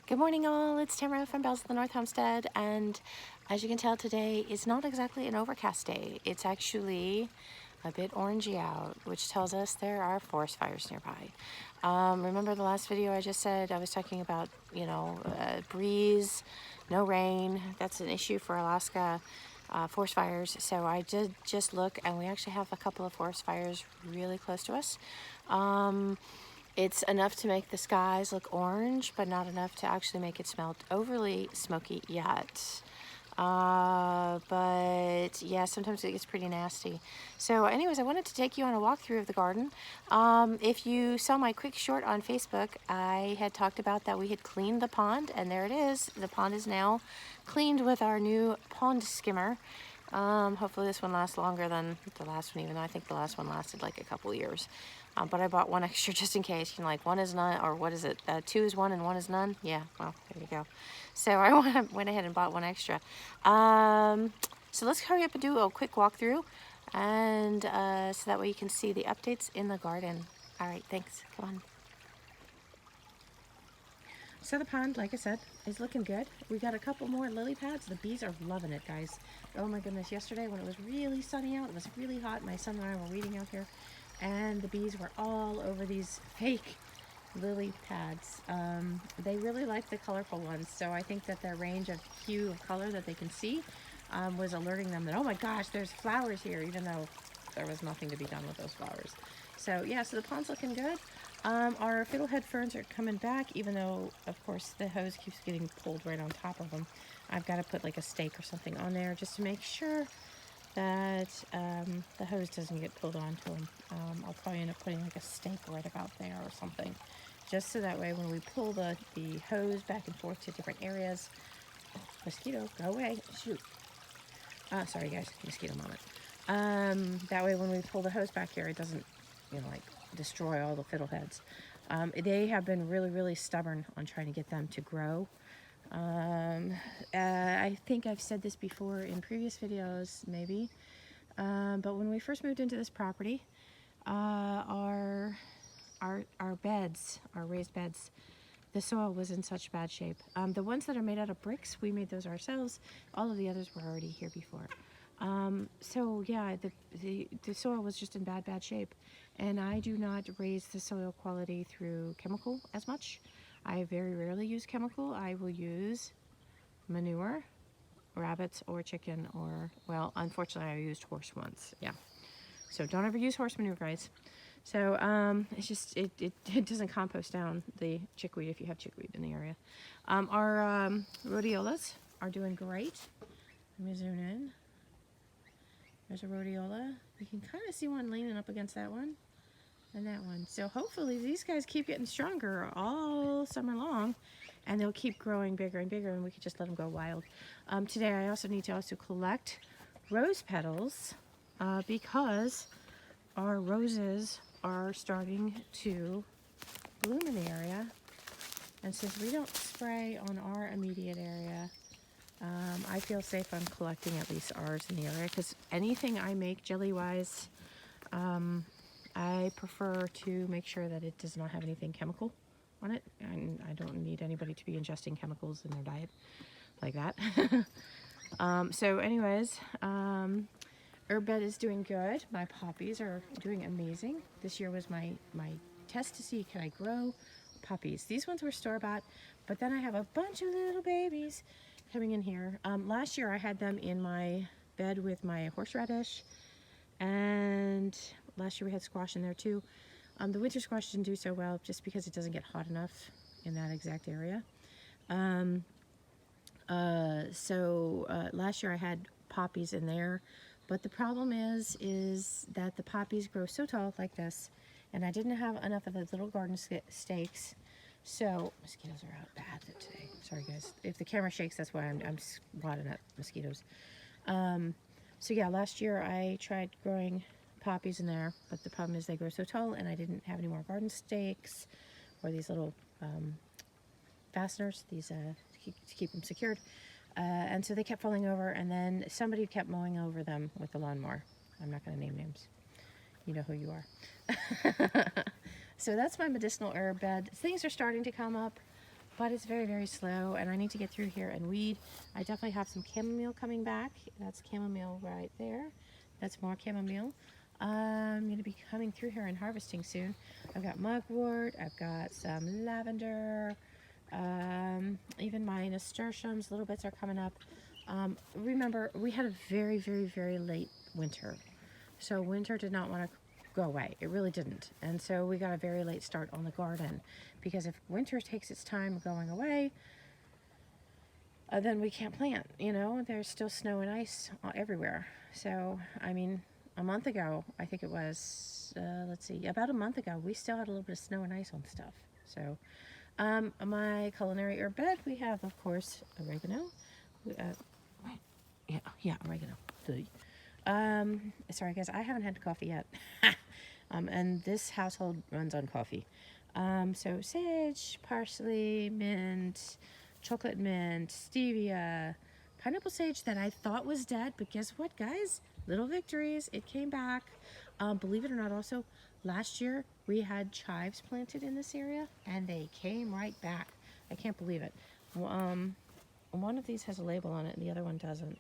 Good morning all, it's Tamara from Bells of the North Homestead, and as you can tell today is not exactly an overcast day. It's actually a bit orangey out, which tells us there are forest fires nearby. Remember the last video I just said I was talking about, breeze, no rain. That's an issue for Alaska forest fires. So I did just look, and we actually have a couple of forest fires really close to us. It's enough to make the skies look orange, but not enough to actually make it smell overly smoky yet. But yeah, sometimes it gets pretty nasty. So anyways, I wanted to take you on a walkthrough of the garden. If you saw my quick short on Facebook, I had talked about that we had cleaned the pond, and there it is. The pond is now cleaned with our new pond skimmer. Hopefully this one lasts longer than the last one, even though I think the last one lasted like a couple years. But I bought one extra just in case. Like one is none, or what is it? 2 is 1 and 1 is none. Yeah, well, there you go. So I went ahead and bought one extra. So let's hurry up and do a quick walkthrough, and so that way you can see the updates in the garden. All right, thanks. Come on. So the pond, like I said, is looking good. We got a couple more lily pads. The bees are loving it, guys. Oh my goodness, yesterday when it was really sunny out, it was really hot, my son and I were reading out here, and the bees were all over these fake lily pads. They really like the colorful ones, so I think that their range of hue of color that they can see was alerting them that, oh my gosh, there's flowers here, even though there was nothing to be done with those flowers. So yeah, so the pond's looking good. Our fiddlehead ferns are coming back, even though, of course, the hose keeps getting pulled right on top of them. I've got to put like a stake or something on there just to make sure that the hose doesn't get pulled onto them. I'll probably end up putting like a stake right about there or something, just so that way when we pull the hose back and forth to different areas, mosquito, go away, shoot. Sorry guys, mosquito moment. That way when we pull the hose back here, it doesn't, like destroy all the fiddleheads. They have been really stubborn on trying to get them to grow. I think I've said this before in previous videos, maybe, but when we first moved into this property, our beds, our raised beds, the soil was in such bad shape. The ones that are made out of bricks, we made those ourselves. All of the others were already here before. So yeah, the soil was just in bad shape, and I do not raise the soil quality through chemical as much. I very rarely use chemical. I will use manure, rabbits or chicken, or, well, unfortunately I used horse once. Yeah, so don't ever use horse manure, guys. So it's just it doesn't compost down the chickweed if you have chickweed in the area. Our rhodiolas are doing great. Let me zoom in. There's a rhodiola. You can kind of see one leaning up against that one and that one. So hopefully these guys keep getting stronger all summer long, and they'll keep growing bigger and bigger, and we can just let them go wild. Today I also need to collect rose petals because our roses are starting to bloom in the area. And since we don't spray on our immediate area, I feel safe on collecting at least ours in the area, because anything I make jelly-wise, I prefer to make sure that it does not have anything chemical on it. And I don't need anybody to be ingesting chemicals in their diet like that. So anyways, herb bed is doing good. My poppies are doing amazing. This year was my test to see, can I grow poppies. These ones were store-bought, but then I have a bunch of little babies coming in here. Last year I had them in my bed with my horseradish, and last year we had squash in there too. The winter squash didn't do so well just because it doesn't get hot enough in that exact area. Last year I had poppies in there, but the problem is that the poppies grow so tall like this, and I didn't have enough of the little garden stakes. So mosquitoes are out bad today. Sorry guys, if the camera shakes, that's why I'm swatting at mosquitoes. So yeah, last year I tried growing poppies in there, but the problem is they grow so tall, and I didn't have any more garden stakes or these little fasteners, these to keep them secured. And so they kept falling over, and then somebody kept mowing over them with the lawnmower. I'm not going to name names. You know who you are. So that's my medicinal herb bed. Things are starting to come up. but it's very, very slow, and I need to get through here and weed. I definitely have some chamomile coming back. That's chamomile right there. That's more chamomile. I'm going to be coming through here and harvesting soon. I've got mugwort, I've got some lavender, even my nasturtiums, little bits are coming up. Remember, we had a very, very, very late winter. So winter did not want to go away. It really didn't. And so we got a very late start on the garden, because if winter takes its time going away, then we can't plant, you know, there's still snow and ice everywhere. So, I mean, a month ago, I think it was, let's see, about a month ago, we still had a little bit of snow and ice on stuff. So, my culinary herb bed, we have, of course, oregano. Yeah, oregano. Sorry guys, I haven't had coffee yet. And this household runs on coffee. So sage, parsley, mint, chocolate mint, stevia, pineapple sage that I thought was dead, but guess what, guys? Little victories. It came back. Believe it or not, also, last year we had chives planted in this area, and they came right back. I can't believe it. One of these has a label on it, and the other one doesn't.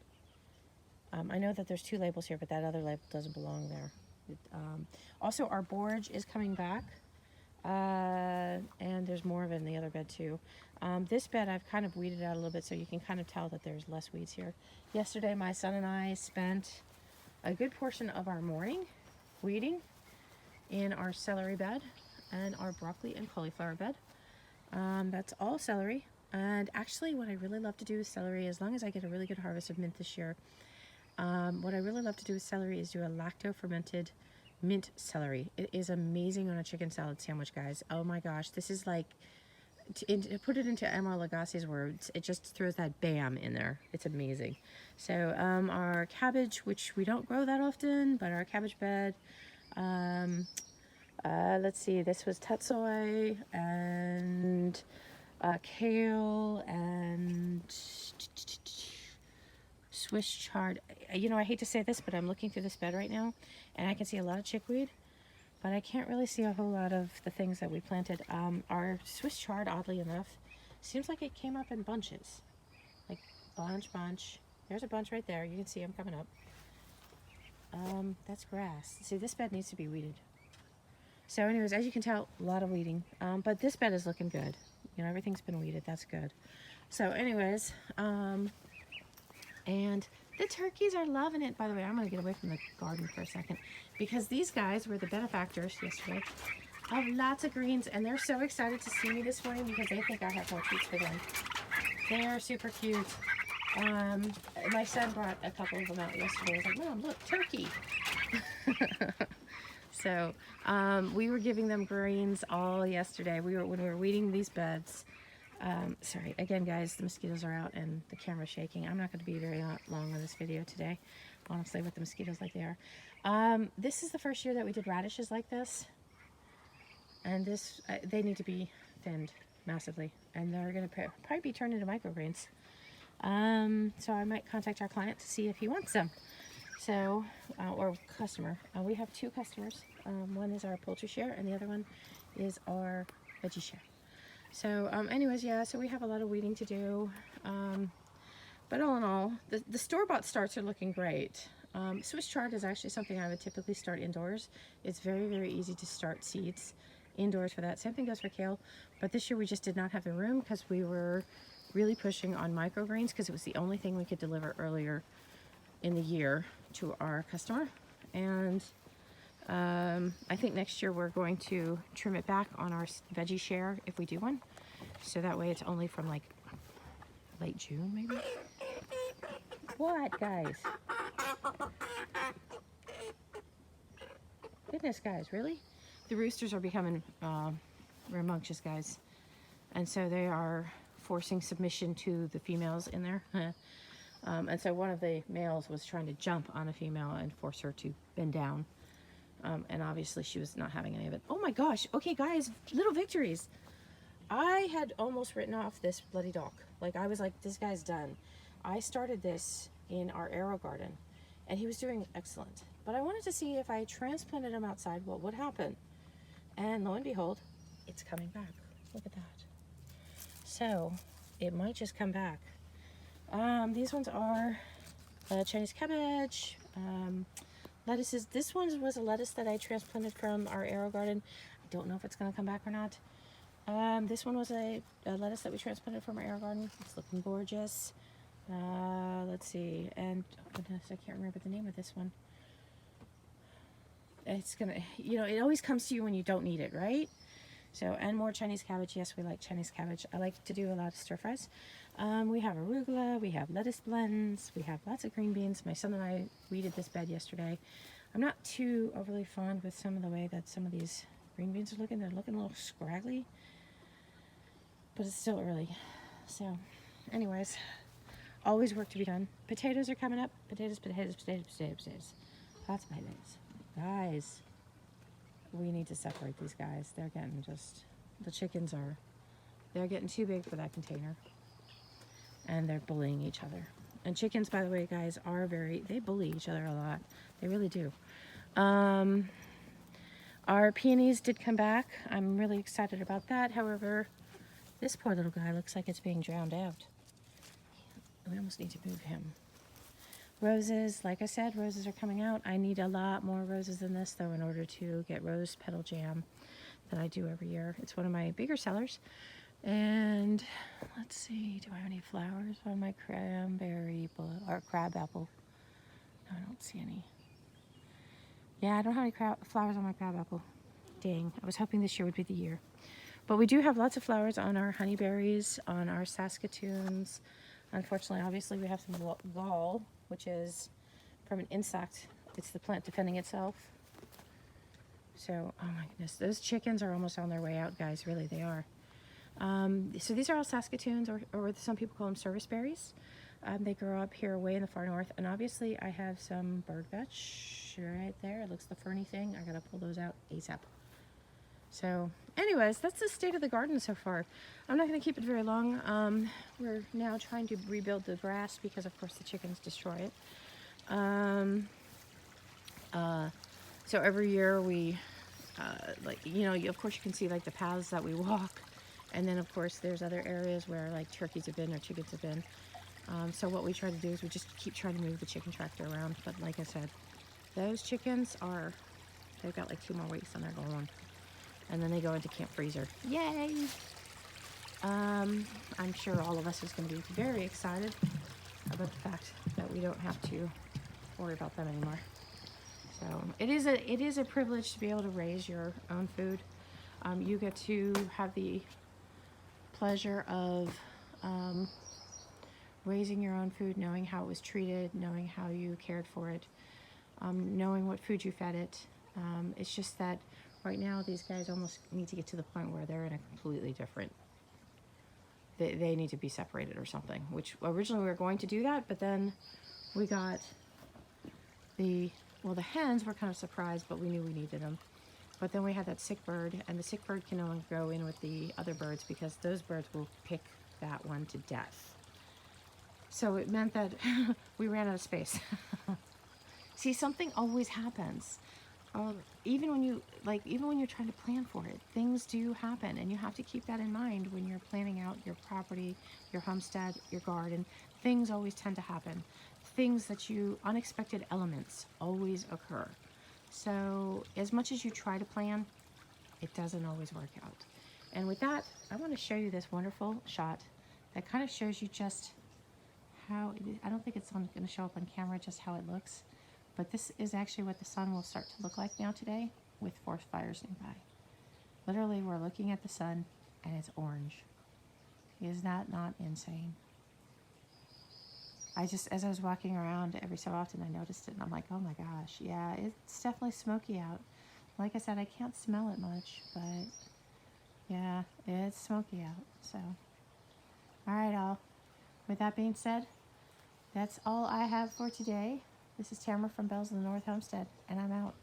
I know that there's two labels here, but that other label doesn't belong there. Also, our borage is coming back, and there's more of it in the other bed too. This bed I've kind of weeded out a little bit, so you can kind of tell that there's less weeds here. Yesterday, my son and I spent a good portion of our morning weeding in our celery bed and our broccoli and cauliflower bed. That's all celery. And actually, what I really love to do with celery, as long as I get a really good harvest of mint this year, what I really love to do with celery is do a lacto-fermented mint celery. It is amazing on a chicken salad sandwich, guys. Oh my gosh, this is like, to put it into Emma Lagasse's words, it just throws that bam in there. It's amazing. So our cabbage, which we don't grow that often, but our cabbage bed, let's see, this was tatsoi and kale and Swiss chard. You know, I hate to say this, but I'm looking through this bed right now, and I can see a lot of chickweed, but I can't really see a whole lot of the things that we planted. Our Swiss chard, oddly enough, seems like it came up in bunches, like bunch. There's a bunch right there. You can see them coming up. That's grass. See, this bed needs to be weeded. So anyways, as you can tell, a lot of weeding, but this bed is looking good. You know, everything's been weeded. That's good. So anyways, and the turkeys are loving it. By the way, I'm going to get away from the garden for a second, because these guys were the benefactors yesterday of lots of greens, and they're so excited to see me this morning because they think I have more treats for them. They're super cute. My son brought a couple of them out yesterday. I was like, Mom, look, turkey. So we were giving them greens all yesterday. When we were weeding these beds. Sorry, again, guys, the mosquitoes are out and the camera's shaking. I'm not going to be very long on this video today, honestly, with the mosquitoes like they are. This is the first year that we did radishes like this, and this they need to be thinned massively, and they're going to probably be turned into microgreens. So I might contact our client to see if he wants them. So, or customer. We have two customers. One is our poultry share, and the other one is our veggie share. So anyways, yeah, so we have a lot of weeding to do, but all in all, the store-bought starts are looking great. Swiss chard is actually something I would typically start indoors. It's very, very easy to start seeds indoors for that. Same thing goes for kale, but this year we just did not have the room because we were really pushing on microgreens because it was the only thing we could deliver earlier in the year to our customer. And I think next year we're going to trim it back on our veggie share if we do one. So that way it's only from like late June maybe. What, guys? Goodness, guys, really? The roosters are becoming rambunctious, guys. And so they are forcing submission to the females in there. And so one of the males was trying to jump on a female and force her to bend down. And obviously she was not having any of it. Oh my gosh. Okay, guys, little victories. I had almost written off this bloody dog. Like, I was like, this guy's done. I started this in our arrow garden, and he was doing excellent. But I wanted to see if I transplanted him outside, what would happen? And lo and behold, it's coming back. Look at that. So it might just come back. These ones are Chinese cabbage, lettuces. This one was a lettuce that I transplanted from our arrow garden. I don't know if it's going to come back or not. This one was a lettuce that we transplanted from our arrow garden. It's looking gorgeous. Let's see, and oh goodness, I can't remember the name of this one. It's gonna, you know, it always comes to you when you don't need it, right? So, and more Chinese cabbage. Yes, we like Chinese cabbage. I like to do a lot of stir fries. We have arugula, we have lettuce blends, we have lots of green beans. My son and I weeded this bed yesterday. I'm not too overly fond with some of the way that some of these green beans are looking. They're looking a little scraggly, but it's still early. So, anyways, always work to be done. Potatoes are coming up. Potatoes, potatoes, potatoes, potatoes, potatoes. Lots of potatoes. Guys, we need to separate these guys. They're getting just, the chickens are, they're getting too big for that container. And they're bullying each other. And chickens, by the way, guys, are they bully each other a lot. They really do. Our peonies did come back. I'm really excited about that. However, this poor little guy looks like it's being drowned out. We almost need to move him. Roses, like I said, roses are coming out. I need a lot more roses than this, though, in order to get rose petal jam that I do every year. It's one of my bigger sellers. And let's see, do I have any flowers on my cranberry or crab apple? No, I don't see any. Yeah, I don't have any flowers on my crab apple. Dang, I was hoping this year would be the year. But we do have lots of flowers on our honeyberries, on our Saskatoons. Unfortunately, obviously, we have some gall, which is from an insect. It's the plant defending itself. So, oh my goodness, those chickens are almost on their way out, guys. Really, they are. So these are all Saskatoons, or some people call them service berries. They grow up here way in the far north. And obviously, I have some bird vetch right there. It looks the ferny thing. I gotta pull those out ASAP. So, anyways, that's the state of the garden so far. I'm not going to keep it very long. We're now trying to rebuild the grass because, of course, the chickens destroy it. So every year we, like, you know, of course you can see, like, the paths that we walk. And then, of course, there's other areas where, like, turkeys have been or chickens have been. So what we try to do is we just keep trying to move the chicken tractor around. But like I said, those chickens they've got, like, 2 more weeks on their going. And then they go into camp freezer. Yay! I'm sure all of us is going to be very excited about the fact that we don't have to worry about them anymore. So it is a privilege to be able to raise your own food. You get to have the pleasure of raising your own food, knowing how it was treated, knowing how you cared for it, knowing what food you fed it. It's just that right now these guys almost need to get to the point where they're in a completely different, they need to be separated or something, which originally we were going to do that, but then we got the hens were kind of surprised, but we knew we needed them. But then we had that sick bird, and the sick bird can no longer go in with the other birds because those birds will pick that one to death. So it meant that we ran out of space. See, something always happens. Even when you're trying to plan for it, things do happen, and you have to keep that in mind when you're planning out your property, your homestead, your garden. Things always tend to happen. Unexpected elements always occur. So as much as you try to plan, it doesn't always work out. And with that, I want to show you this wonderful shot that kind of shows you just how, I don't think it's going to show up on camera just how it looks, but this is actually what the sun will start to look like now today with forest fires nearby. Literally, we're looking at the sun and it's orange. Is that not insane? As I was walking around every so often, I noticed it and I'm like, oh my gosh, yeah, it's definitely smoky out. Like I said, I can't smell it much, but yeah, it's smoky out, so. All right, all. With that being said, that's all I have for today. This is Tamara from Bells in the North Homestead, and I'm out.